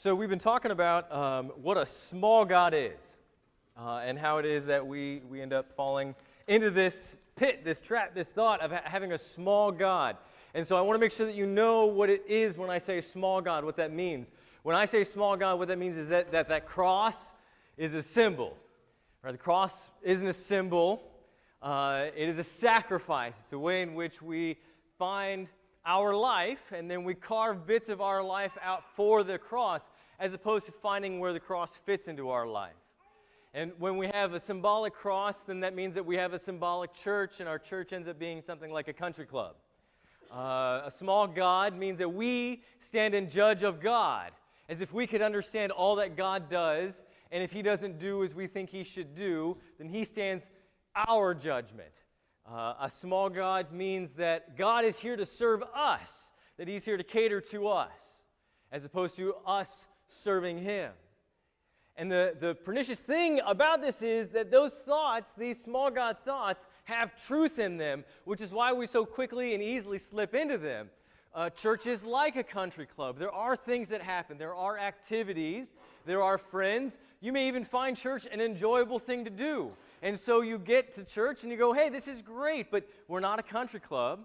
So we've been talking about what a small God is, and how it is that we end up falling into this pit, this trap, this thought of having a small God. And so I want to make sure that you know what it is when I say small God, what that means. When I say small God, what that means is that cross is a symbol. Right? The cross isn't a symbol. It is a sacrifice. It's a way in which we find our life, and then we carve bits of our life out for the cross, as opposed to finding where the cross fits into our life. And when we have a symbolic cross, then that means that we have a symbolic church, and our church ends up being something like a country club. A small God means that we stand in judge of God, as if we could understand all that God does, and if He doesn't do as we think He should do, then He stands our judgment. A small God means that God is here to serve us, that He's here to cater to us, as opposed to us serving Him. And the pernicious thing about this is that those thoughts, these small God thoughts, have truth in them, which is why we so quickly and easily slip into them. Church is like a country club. There are things that happen. There are activities. There are friends. You may even find church an enjoyable thing to do. And so you get to church and you go, hey, this is great, but we're not a country club.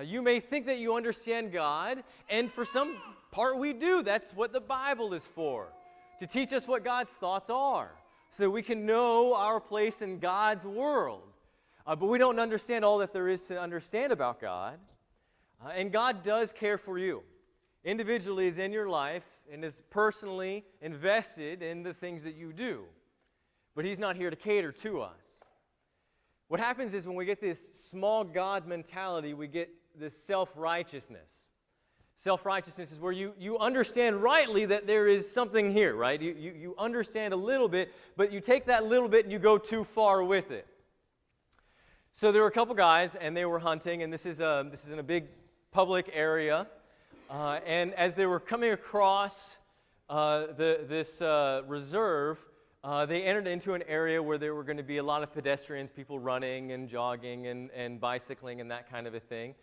You may think that you understand God, and for some part we do. That's what the Bible is for, to teach us what God's thoughts are, so that we can know our place in God's world. But we don't understand all that there is to understand about God. And God does care for you. Individually is in your life and is personally invested in the things that you do. But He's not here to cater to us. What happens is when we get this small God mentality, we get this self-righteousness. Self-righteousness is where you understand rightly that there is something here, right? You understand a little bit, but you take that little bit and you go too far with it. So there were a couple guys, and they were hunting, and this is in a big public area. And as they were coming across this reserve, they entered into an area where there were going to be a lot of pedestrians, people running and jogging and bicycling and that kind of a thing.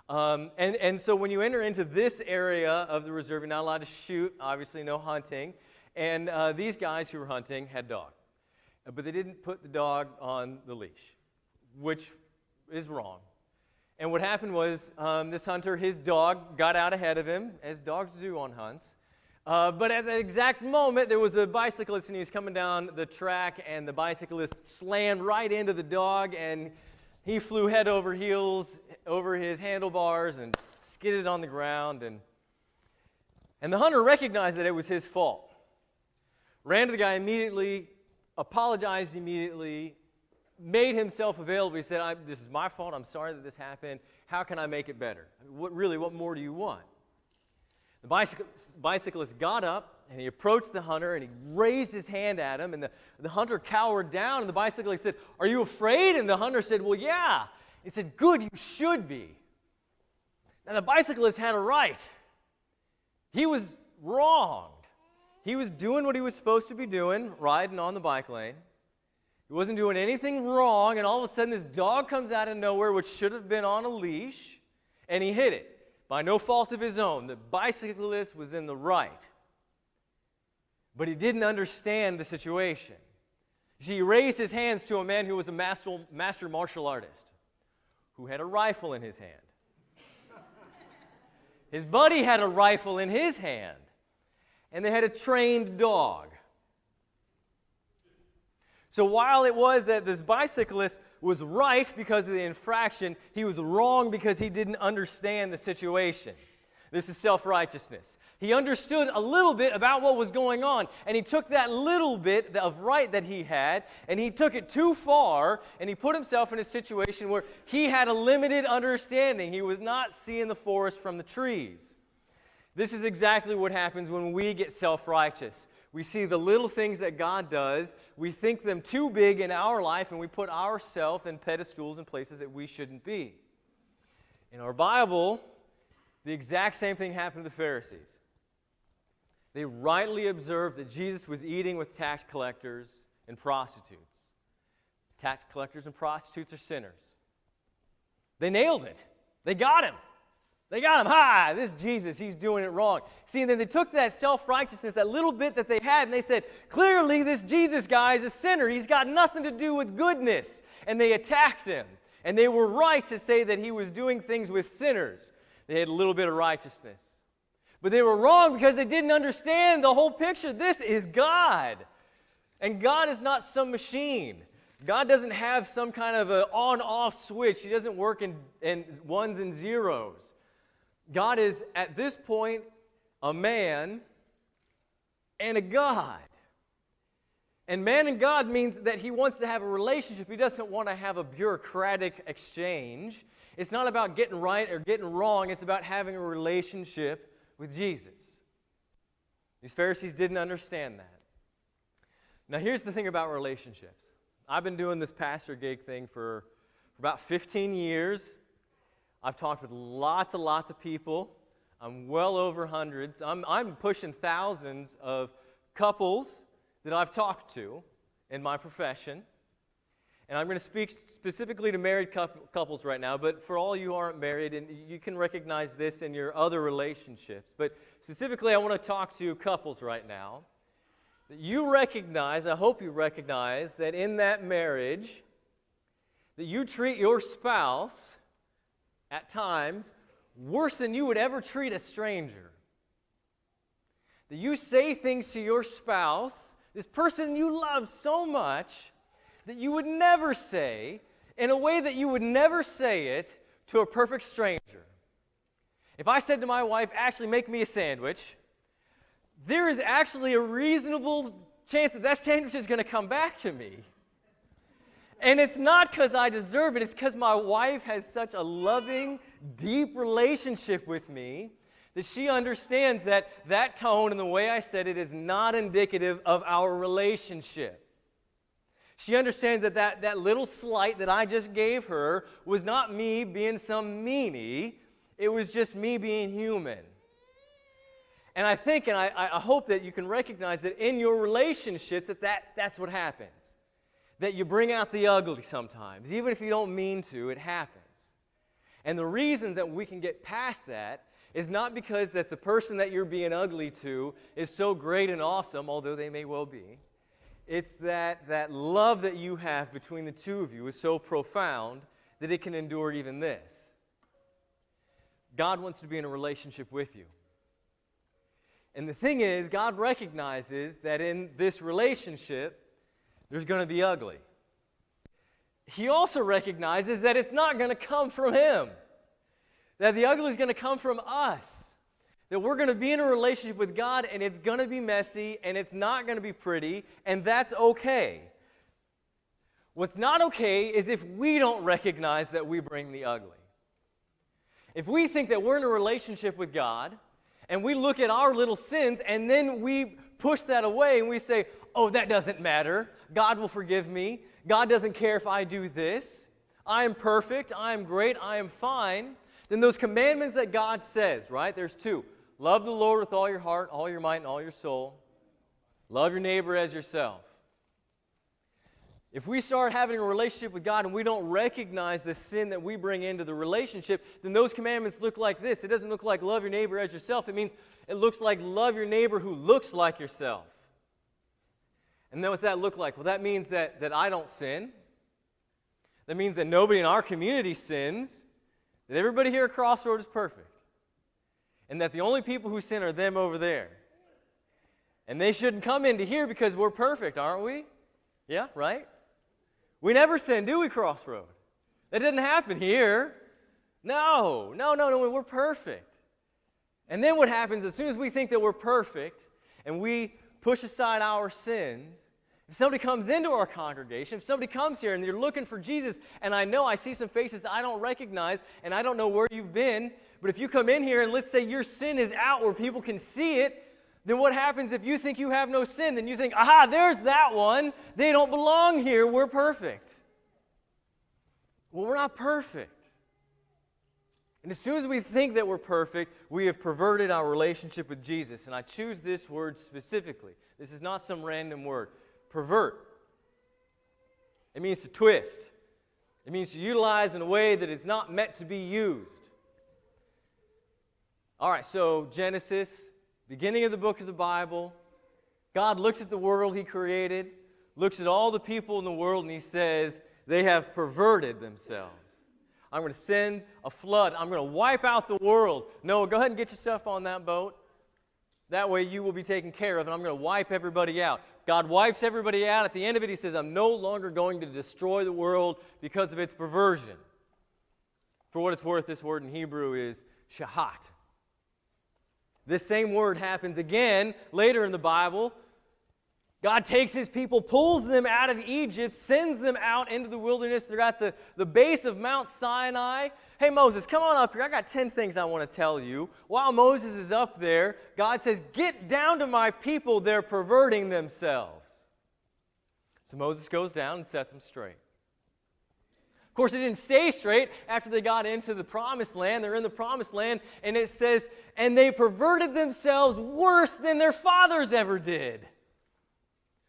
And so when you enter into this area of the reserve, you're not allowed to shoot, obviously no hunting. And these guys who were hunting had dog. But they didn't put the dog on the leash, which is wrong. And what happened was this hunter, his dog got out ahead of him, as dogs do on hunts. But at that exact moment, there was a bicyclist, and he was coming down the track, and the bicyclist slammed right into the dog, and he flew head over heels over his handlebars and skidded on the ground. And the hunter recognized that it was his fault. Ran to the guy immediately, apologized immediately, made himself available. He said, this is my fault. I'm sorry that this happened. How can I make it better? What more do you want? The bicyclist got up, and he approached the hunter, and he raised his hand at him, and the hunter cowered down, and the bicyclist said, are you afraid? And the hunter said, well, yeah. He said, good, you should be. Now, the bicyclist had a right. He was wronged. He was doing what he was supposed to be doing, riding on the bike lane. He wasn't doing anything wrong, and all of a sudden this dog comes out of nowhere, which should have been on a leash, and he hit it. By no fault of his own, the bicyclist was in the right. But he didn't understand the situation. You see, he raised his hands to a man who was a master martial artist, who had a rifle in his hand. His buddy had a rifle in his hand, and they had a trained dog. So while it was that this bicyclist was right because of the infraction, he was wrong because he didn't understand the situation. This is self-righteousness. He understood a little bit about what was going on, and he took that little bit of right that he had, and he took it too far, and he put himself in a situation where he had a limited understanding. He was not seeing the forest from the trees. This is exactly what happens when we get self-righteous. We see the little things that God does, we think them too big in our life, and we put ourselves in pedestals and places that we shouldn't be. In our Bible, the exact same thing happened to the Pharisees. They rightly observed that Jesus was eating with tax collectors and prostitutes. Tax collectors and prostitutes are sinners. They nailed it. They got him. They got him. Ha! This Jesus, he's doing it wrong. See, and then they took that self-righteousness, that little bit that they had, and they said, clearly this Jesus guy is a sinner. He's got nothing to do with goodness. And they attacked him. And they were right to say that he was doing things with sinners. They had a little bit of righteousness. But they were wrong because they didn't understand the whole picture. This is God. And God is not some machine. God doesn't have some kind of an on-off switch. He doesn't work in ones and zeros. God is, at this point, a man and a God. And man and God means that he wants to have a relationship. He doesn't want to have a bureaucratic exchange. It's not about getting right or getting wrong. It's about having a relationship with Jesus. These Pharisees didn't understand that. Now, here's the thing about relationships. I've been doing this pastor gig thing for about 15 years. I've talked with lots of people. I'm well over hundreds. I'm pushing thousands of couples that I've talked to in my profession. And I'm going to speak specifically to married couples right now, but for all you who aren't married, and you can recognize this in your other relationships, but specifically I want to talk to couples right now. That you recognize, I hope you recognize, that in that marriage, that you treat your spouse at times worse than you would ever treat a stranger. That you say things to your spouse, this person you love so much, that you would never say in a way that you would never say it to a perfect stranger. If I said to my wife, actually make me a sandwich, there is actually a reasonable chance that that sandwich is going to come back to me. And it's not because I deserve it. It's because my wife has such a loving, deep relationship with me that she understands that that tone and the way I said it is not indicative of our relationship. She understands that that little slight that I just gave her was not me being some meanie. It was just me being human. And I think, and I hope that you can recognize that in your relationships that's what happens. That you bring out the ugly sometimes. Even if you don't mean to, it happens. And the reason that we can get past that is not because that the person that you're being ugly to is so great and awesome, although they may well be. It's that love that you have between the two of you is so profound that it can endure even this. God wants to be in a relationship with you. And the thing is, God recognizes that in this relationship, there's going to be ugly. He also recognizes that it's not going to come from Him. That the ugly is going to come from us. That we're going to be in a relationship with God and it's going to be messy and it's not going to be pretty, and that's okay. What's not okay is if we don't recognize that we bring the ugly. If we think that we're in a relationship with God and we look at our little sins and then we push that away and we say, oh, that doesn't matter. God will forgive me. God doesn't care if I do this. I am perfect. I am great. I am fine. Then those commandments that God says, right? There's two. Love the Lord with all your heart, all your might, and all your soul. Love your neighbor as yourself. If we start having a relationship with God and we don't recognize the sin that we bring into the relationship, then those commandments look like this. It doesn't look like love your neighbor as yourself. It looks like love your neighbor who looks like yourself. And then what's that look like? Well, that means that I don't sin. That means that nobody in our community sins. That everybody here at Crossroad is perfect. And that the only people who sin are them over there. And they shouldn't come into here because we're perfect, aren't we? Yeah, right? We never sin, do we, Crossroad? That didn't happen here. No, we're perfect. And then what happens, as soon as we think that we're perfect and we push aside our sins, if somebody comes into our congregation, if somebody comes here and you're looking for Jesus, and I see some faces I don't recognize, and I don't know where you've been, but if you come in here and let's say your sin is out where people can see it, then what happens if you think you have no sin? Then you think, aha, there's that one. They don't belong here. We're perfect. Well, we're not perfect. And as soon as we think that we're perfect, we have perverted our relationship with Jesus. And I choose this word specifically. This is not some random word. Pervert. It means to twist. It means to utilize in a way that it's not meant to be used. All right, so Genesis, beginning of the book of the Bible, God looks at the world He created, looks at all the people in the world, and He says, they have perverted themselves. I'm going to send a flood. I'm going to wipe out the world. Noah, go ahead and get yourself on that boat. That way you will be taken care of, and I'm going to wipe everybody out. God wipes everybody out. At the end of it, He says, I'm no longer going to destroy the world because of its perversion. For what it's worth, this word in Hebrew is shahat. This same word happens again later in the Bible. God takes His people, pulls them out of Egypt, sends them out into the wilderness. They're at the base of Mount Sinai. Hey, Moses, come on up here. I got 10 things I want to tell you. While Moses is up there, God says, get down to my people. They're perverting themselves. So Moses goes down and sets them straight. Of course, it didn't stay straight after they got into the Promised Land. They're in the Promised Land, and it says, and they perverted themselves worse than their fathers ever did.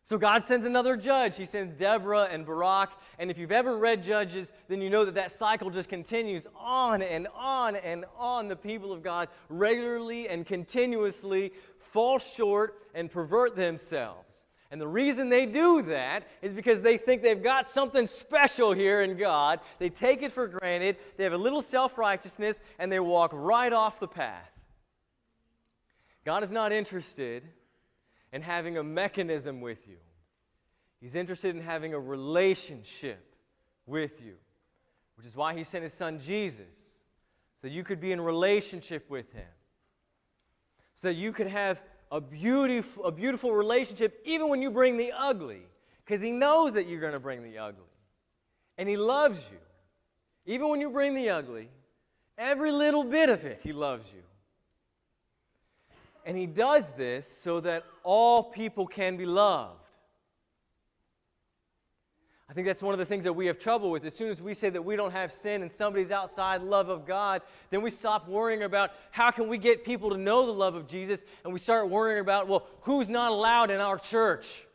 So God sends another judge. He sends Deborah and Barak. And if you've ever read Judges, then you know that that cycle just continues on and on and on. The people of God regularly and continuously fall short and pervert themselves. And the reason they do that is because they think they've got something special here in God. They take it for granted. They have a little self-righteousness, and they walk right off the path. God is not interested in having a mechanism with you. He's interested in having a relationship with you, which is why He sent His Son Jesus, so you could be in relationship with Him, so that you could have a beautiful relationship even when you bring the ugly, because He knows that you're going to bring the ugly, and He loves you. Even when you bring the ugly, every little bit of it, He loves you. And He does this so that all people can be loved. I think that's one of the things that we have trouble with. As soon as we say that we don't have sin and somebody's outside the love of God, then we stop worrying about how can we get people to know the love of Jesus, and we start worrying about, well, who's not allowed in our church?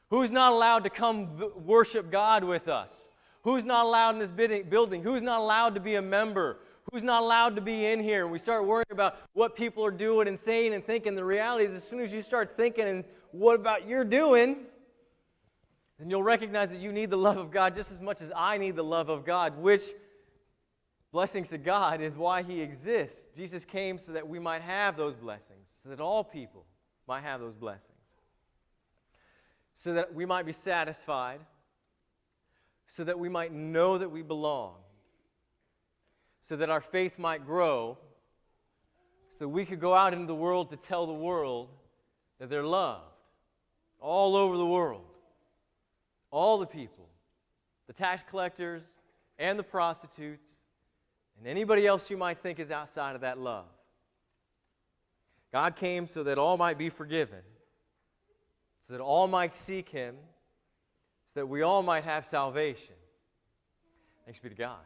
Who's not allowed to come worship God with us? Who's not allowed in this building? Who's not allowed to be a member? Who's not allowed to be in here? And we start worrying about what people are doing and saying and thinking. The reality is, as soon as you start thinking, and what about you're doing, then you'll recognize that you need the love of God just as much as I need the love of God, which, blessings to God, is why He exists. Jesus came so that we might have those blessings, so that all people might have those blessings, so that we might be satisfied, so that we might know that we belong, so that our faith might grow, so that we could go out into the world to tell the world that they're loved all over the world. All the people, the tax collectors and the prostitutes, and anybody else you might think is outside of that love. God came so that all might be forgiven, so that all might seek Him, so that we all might have salvation. Thanks be to God.